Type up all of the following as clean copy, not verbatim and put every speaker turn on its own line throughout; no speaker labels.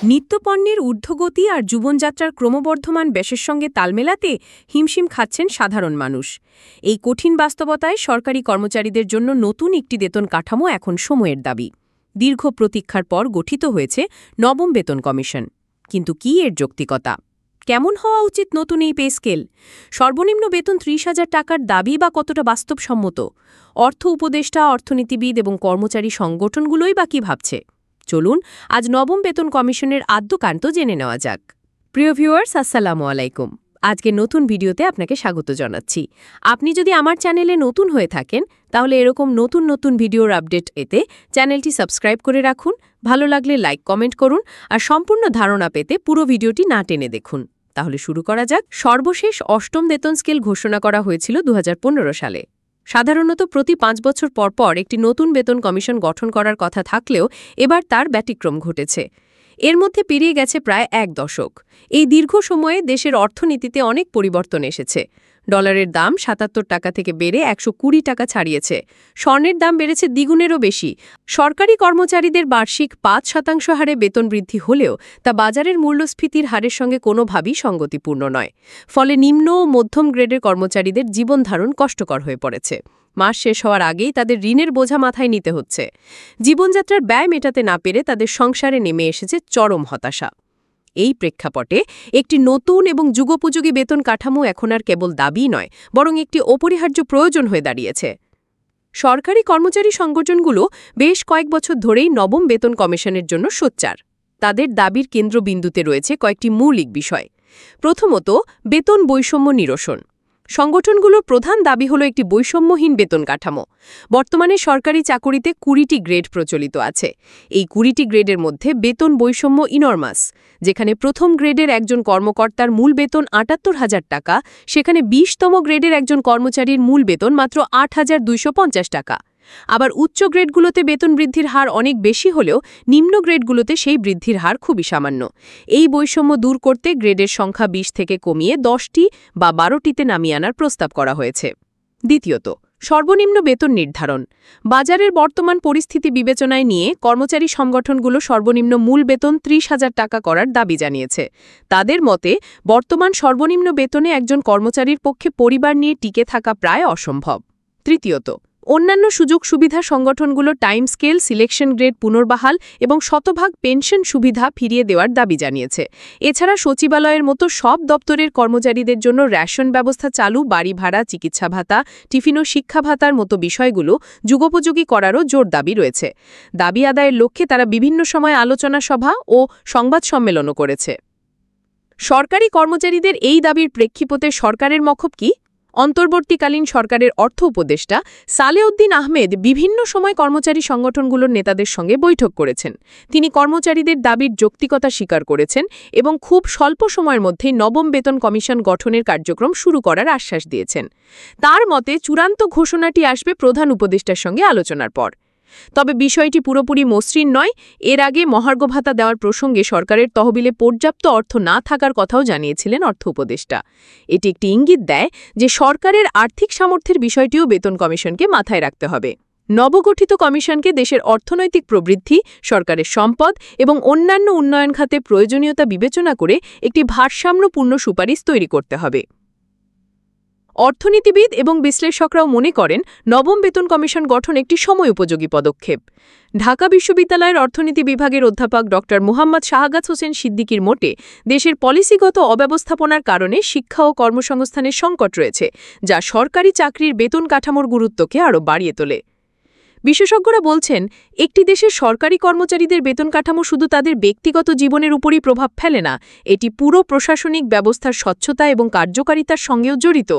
নিত্যপণ্যের ঊর্ধ্বগতি আর জীবনযাত্রার ক্রমবর্ধমান ব্যয়ের সঙ্গে তাল মেলাতে হিমশিম খাচ্ছেন সাধারণ মানুষ। এই কঠিন বাস্তবতায় সরকারি কর্মচারীদের জন্য নতুন একটি বেতন কাঠামো এখন সময়ের দাবি। দীর্ঘ প্রতীক্ষার পর গঠিত হয়েছে নবম বেতন কমিশন। কিন্তু কি এর যৌক্তিকতা? কেমন হওয়া উচিত নতুন এই পে স্কেল? সর্বনিম্ন বেতন ৩০,০০০ টাকার দাবি বা কতটা বাস্তবসম্মত? অর্থ উপদেষ্টা, অর্থনীতিবিদ এবং কর্মচারী সংগঠনগুলোই বা কি ভাবছে? চলুন আজ নবম বেতন কমিশনের আদ্যকান্ত জেনে নেওয়া যাক। প্রিয় ভিউয়ার্স, আসসালামু আলাইকুম। আজকে নতুন ভিডিওতে আপনাকে স্বাগত জানাচ্ছি। আপনি যদি আমার চ্যানেলে নতুন হয়ে থাকেন তাহলে এরকম নতুন নতুন ভিডিওর আপডেট পেতে চ্যানেলটি সাবস্ক্রাইব করে রাখুন, ভালো লাগলে লাইক কমেন্ট করুন, আর সম্পূর্ণ ধারণা পেতে পুরো ভিডিওটি না টেনে দেখুন। তাহলে শুরু করা যাক। সর্বশেষ অষ্টম বেতন স্কেল ঘোষণা করা হয়েছিল ২০১৫ সালে। সাধারণত প্রতি ৫ বছর পর পর একটি নতুন বেতন কমিশন গঠন করার কথা থাকলেও এবার তার ব্যতিক্রম ঘটেছে। এর মধ্যে পেরিয়ে গেছে প্রায় ১ দশক। এই দীর্ঘ সময়ে দেশের অর্থনীতিতে অনেক পরিবর্তন এসেছে। ডলারের দাম ৭৭ টাকা থেকে বেড়ে ১২০ টাকা ছাড়িয়েছে। স্বর্ণের দাম বেড়েছে দ্বিগুণেরও বেশি। সরকারি কর্মচারীদের বার্ষিক ৫% হারে বেতন বৃদ্ধি হলেও তা বাজারের মূল্যস্ফীতির হারের সঙ্গে কোনোভাবেই সঙ্গতিপূর্ণ নয়। ফলে নিম্ন ও মধ্যম গ্রেডের কর্মচারীদের জীবনধারণ কষ্টকর হয়ে পড়েছে। মাস শেষ হওয়ার আগেই তাদের ঋণের বোঝা মাথায় নিতে হচ্ছে। জীবনযাত্রার ব্যয় মেটাতে না পেরে তাদের সংসারে নেমে এসেছে চরম হতাশা। এই প্রেক্ষাপটে একটি নতুন এবং যুগোপযোগী বেতন কাঠামো এখন আর কেবল দাবি নয়, বরং একটি অপরিহার্য প্রয়োজন হয়ে দাঁড়িয়েছে। সরকারি কর্মচারী সংগঠনগুলো বেশ কয়েক বছর ধরেই নবম বেতন কমিশনের জন্য সোচ্চার। তাদের দাবির কেন্দ্রবিন্দুতে রয়েছে কয়েকটি মৌলিক বিষয়। প্রথমত, বেতন বৈষম্য নিরসন। সংগঠনগুলোর প্রধান দাবি হল একটি বৈষম্যহীন বেতন কাঠামো। বর্তমানে সরকারি চাকুরিতে ২০টি গ্রেড প্রচলিত আছে। এই ২০টি গ্রেডের মধ্যে বেতন বৈষম্য ইনরমাস। যেখানে প্রথম গ্রেডের একজন কর্মকর্তার মূল বেতন ৭৮,০০০ টাকা, সেখানে ২০তম গ্রেডের একজন কর্মচারীর মূল বেতন মাত্র ৮,২৫০ টাকা। আবার উচ্চ গ্রেডগুলোতে বেতন বৃদ্ধির হার অনেক বেশি হলেও নিম্ন গ্রেডগুলোতে সেই বৃদ্ধির হার খুবই সামান্য। এই বৈষম্য দূর করতে গ্রেডের সংখ্যা ২০ থেকে কমিয়ে ১০টি বা ১২টিতে নামিয়ে আনার প্রস্তাব করা হয়েছে। দ্বিতীয়ত, সর্বনিম্ন বেতন নির্ধারণ। বাজারের বর্তমান পরিস্থিতি বিবেচনায় নিয়ে কর্মচারী সংগঠনগুলো সর্বনিম্ন মূল বেতন ৩০,০০০ টাকা করার দাবি জানিয়েছে। তাদের মতে বর্তমান সর্বনিম্ন বেতনে একজন কর্মচারীর পক্ষে পরিবার নিয়ে টিকে থাকা প্রায় অসম্ভব। তৃতীয়ত, অন্যান্য সুযোগ সুবিধা। সংগঠনগুলো টাইম স্কেল, সিলেকশন গ্রেড পুনর্বহাল এবং শতভাগ পেনশন সুবিধা ফিরিয়ে দেওয়ার দাবি জানিয়েছে। এছাড়া সচিবালয়ের মতো সব দপ্তরের কর্মচারীদের জন্য রেশন ব্যবস্থা চালু, বাড়ি ভাড়া, চিকিৎসা ভাতা, টিফিন ও শিক্ষা ভাতার মতো বিষয়গুলো যুগোপযোগী করারও জোর দাবি রয়েছে। দাবি আদায়ের লক্ষ্যে তারা বিভিন্ন সময় আলোচনা সভা ও সংবাদ সম্মেলনও করেছে। সরকারি কর্মচারীদের এই দাবির প্রেক্ষিপটে সরকারের মখব কি? অন্তর্বর্তীকালীন সরকারের অর্থ উপদেষ্টা সালেউদ্দিন আহমেদ বিভিন্ন সময় কর্মচারী সংগঠনগুলোর নেতাদের সঙ্গে বৈঠক করেছেন। তিনি কর্মচারীদের দাবির যৌক্তিকতা স্বীকার করেছেন এবং খুব স্বল্প সময়ের মধ্যেই নবম বেতন কমিশন গঠনের কার্যক্রম শুরু করার আশ্বাস দিয়েছেন। তার মতে চূড়ান্ত ঘোষণাটি আসবে প্রধান উপদেষ্টার সঙ্গে আলোচনার পর। তবে বিষয়টি পুরোপুরি মসৃণ নয়। এর আগে মহার্ঘ ভাতা দেওয়ার প্রসঙ্গে সরকারের তহবিলে পর্যাপ্ত অর্থ না থাকার কথাও জানিয়েছিলেন অর্থ উপদেষ্টা। এটি একটি ইঙ্গিত দেয় যে সরকারের আর্থিক সামর্থ্যের বিষয়টিও বেতন কমিশনকে মাথায় রাখতে হবে। নবগঠিত কমিশনকে দেশের অর্থনৈতিক প্রবৃদ্ধি, সরকারের সম্পদ এবং অন্যান্য উন্নয়ন খাতে প্রয়োজনীয়তা বিবেচনা করে একটি ভারসাম্যপূর্ণ সুপারিশ তৈরি করতে হবে। অর্থনীতিবিদ এবং বিশ্লেষকরাও মনে করেন নবম বেতন কমিশন গঠন একটি সময় উপযোগী পদক্ষেপ। ঢাকা বিশ্ববিদ্যালয়ের অর্থনীতি বিভাগের অধ্যাপক ড. মুহাম্মদ শাহগাছ হোসেন সিদ্দিকীর মতে দেশের পলিসিগত অব্যবস্থাপনার কারণে শিক্ষা ও কর্মসংস্থানের সংকট রয়েছে, যা সরকারি চাকরির বেতন কাঠামোর গুরুত্বকে আরও বাড়িয়ে তোলে। বিশেষজ্ঞরা বলছেন একটি দেশের সরকারি কর্মচারীদের বেতন কাঠামো শুধু তাদের ব্যক্তিগত জীবনের উপরই প্রভাব ফেলে না, এটি পুরো প্রশাসনিক ব্যবস্থার স্বচ্ছতা এবং কার্যকারিতার সঙ্গেও জড়িত।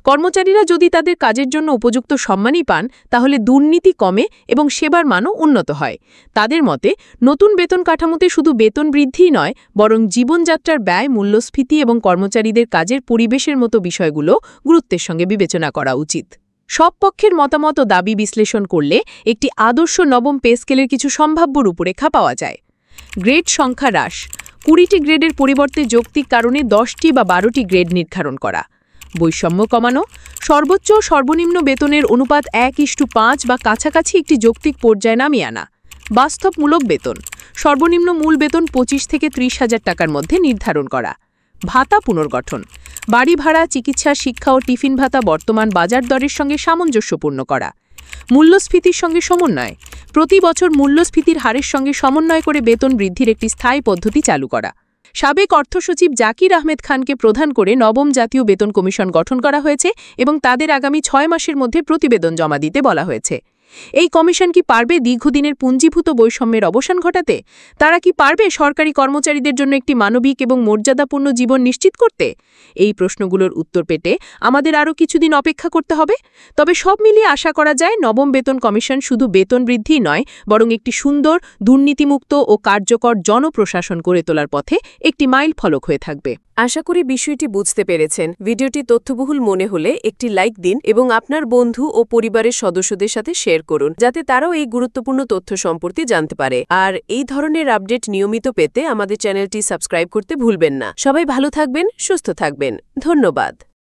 কর্মচারীরা যদি তাদের কাজের জন্য উপযুক্ত সম্মানই পান তাহলে দুর্নীতি কমে এবং সেবার মানও উন্নত হয়। তাদের মতে নতুন বেতন কাঠামোতে শুধু বেতন বৃদ্ধিই নয়, বরং জীবনযাত্রার ব্যয়, মূল্যস্ফীতি এবং কর্মচারীদের কাজের পরিবেশের মতো বিষয়গুলো গুরুত্বের সঙ্গে বিবেচনা করা উচিত। সব পক্ষের মতামত ও দাবি বিশ্লেষণ করলে একটি আদর্শ নবম পে স্কেলের কিছু সম্ভাব্য রূপরেখা পাওয়া যায়। গ্রেড সংখ্যা হ্রাস। ২০টি গ্রেডের পরিবর্তে যৌক্তিক কারণে 10টি বা 12টি গ্রেড নির্ধারণ করা। বৈষম্য কমানো। সর্বোচ্চ ও সর্বনিম্ন বেতনের অনুপাত 1:5 বা কাছাকাছি একটি যৌক্তিক পর্যায়ে নামিয়ে আনা। বাস্তবমূলক বেতন। সর্বনিম্ন মূল বেতন ২৫ থেকে ৩০,০০০ টাকার মধ্যে নির্ধারণ করা। ভাতা পুনর্গঠন, বাড়ি ভাড়া, চিকিৎসা, শিক্ষা ও টিফিন ভাতা বর্তমান বাজার দরের সঙ্গে সামঞ্জস্যপূর্ণ করা। মূল্যস্ফীতির সঙ্গে সমন্বয়, প্রতি বছর মূল্যস্ফীতির হারের সঙ্গে সমন্বয় করে বেতন বৃদ্ধির একটি স্থায়ী পদ্ধতি চালু করা। সাবেক অর্থসচিব জাকির আহমেদ খানকে প্রধান করে নবম জাতীয় বেতন কমিশন গঠন করা হয়েছে এবং তাদের আগামী ৬ মাসের মধ্যে প্রতিবেদন জমা দিতে বলা হয়েছে। এই কমিশন কি পারবে দীর্ঘদিনের পুঞ্জীভূত বৈষম্যের অবসান ঘটাতে? তারা কি পারবে সরকারি কর্মচারীদের জন্য একটি মানবিক এবং মর্যাদাপূর্ণ জীবন নিশ্চিত করতে? এই প্রশ্নগুলোর উত্তর পেতে আমাদের আরও কিছুদিন অপেক্ষা করতে হবে। তবে সব মিলিয়ে আশা করা যায় নবম বেতন কমিশন শুধু বেতন বৃদ্ধি নয়, বরং একটি সুন্দর, দুর্নীতিমুক্ত ও কার্যকর জনপ্রশাসন গড়ে তোলার পথে একটি মাইল ফলক হয়ে থাকবে।
আশা করি বিষয়টি বুঝতে পেরেছেন। ভিডিওটি তথ্যবহুল মনে হলে একটি লাইক দিন এবং আপনার বন্ধু ও পরিবারের সদস্যদের সাথে শেয়ার করুন, যাতে তারাও এই গুরুত্বপূর্ণ তথ্য সম্পর্কে জানতে পারে। আর এই ধরনের আপডেট নিয়মিত পেতে আমাদের চ্যানেলটি সাবস্ক্রাইব করতে ভুলবেন না। সবাই ভালো থাকবেন, সুস্থ থাকবেন। ধন্যবাদ।